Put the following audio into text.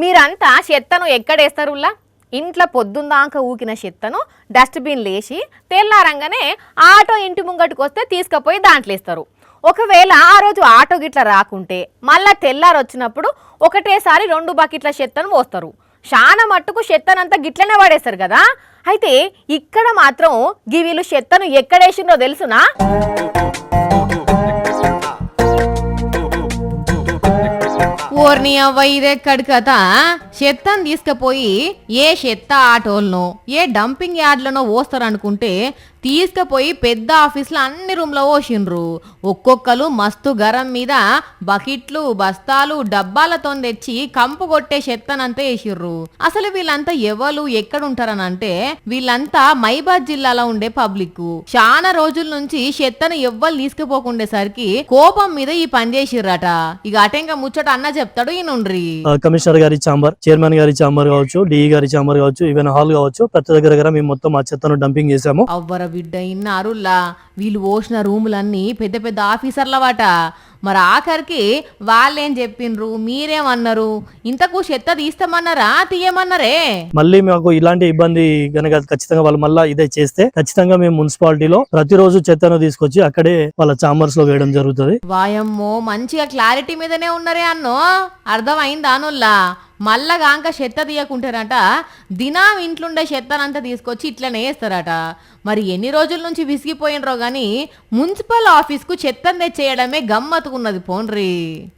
మీరంతా చెత్తను ఎక్కడేస్తారులా? ఇంట్లో పొద్దుందాక ఊకిన చెత్తను డస్ట్బిన్ లేసి తెల్లారంగానే ఆటో ఇంటి ముంగటికి వస్తే తీసుకుపోయి దాంట్లో వేస్తారు. ఒకవేళ ఆ రోజు ఆటో గిట్ల రాకుంటే మళ్ళా తెల్లారు వచ్చినప్పుడు ఒకటేసారి 2 బకెట్ల చెత్తను పోస్తారు. చాలా మట్టుకు చెత్తనంతా గిట్లనే పడేస్తారు కదా. అయితే ఇక్కడ మాత్రం గివీలు చెత్తను ఎక్కడేసిందో తెలుసునా? ఓర్ని అవ్వ ఇదెక్కడి కథ. చెత్తను తీసుకుపోయి ఏ చెత్త ఆటోలనో ఏ డంపింగ్ యార్డ్లనో పోస్తారనుకుంటే తీసుకుపోయి పెద్ద ఆఫీసులో అన్ని రూమ్లో పోసిండ్రు. ఒక్కొక్కరు మస్తు గరం మీద బకెట్లు బస్తాలు డబ్బాలతో తెచ్చి కంపు కొట్టే చెత్తనంతా వేసిర్రు. అసలు వీళ్ళంతా ఎవరు ఎక్కడుంటారనంటే వీళ్ళంతా మైబాద్ జిల్లాలో ఉండే పబ్లిక్. చాలా రోజుల నుంచి చెత్తను ఎవ్వరు తీసుకుపోకుండేసరికి కోపం మీద ఈ పని చేసిర్రట. ఇక అటెంగా ముచ్చట అన్న చెప్తాడు ఈయనుండ్రి. కమిషనర్ గారి ఛాంబర్, చైర్మన్ గారి ఛాంబర్ కావచ్చు, డిఈ గారి ఛాంబర్ కావచ్చు, ఈవెన్ హాల్ కావచ్చు, ప్రతి దగ్గర మేము మొత్తం ఆ చెత్తను డంపింగ్ చేసాము. అవ్వర బిడ్డ ఇన్నారులా వీళ్ళు పోసిన రూములన్నీ పెద్ద పెద్ద ఆఫీసర్లవాట. మరి ఆఖరికి వాళ్ళేం చెప్పిండ్రు, మీరేమన్నారు? ఇంతకు చెత్త తీస్తామన్నారా తీయమన్నారే? మళ్ళీ మాకు ఇలాంటి ఇబ్బంది గనక ఖచ్చితంగా వాళ్ళు మళ్ళీ ఇదే చేస్తే ఖచ్చితంగా మేము మున్సిపాలిటీలో ప్రతిరోజు చెత్తను తీసుకొచ్చి అక్కడే వాళ్ళ ఛాంబర్స్ లో వేయడం జరుగుతుంది. వాయమ్మో మంచిగా క్లారిటీ మీదనే ఉన్నారే అన్నో. అర్థమైందా అనుల్లా? మళ్ళా గాంక చెత్త తీయకుంటారట దినం ఇంట్లుండే చెత్తనంతా తీసుకొచ్చి ఇట్లనే వేస్తారట. మరి ఎన్ని రోజుల నుంచి విసిగిపోయినరో గాని మున్సిపల్ ఆఫీస్కు చెత్తను తెచ్చేయడమే గమ్మత్తుకున్నది పోన్రి.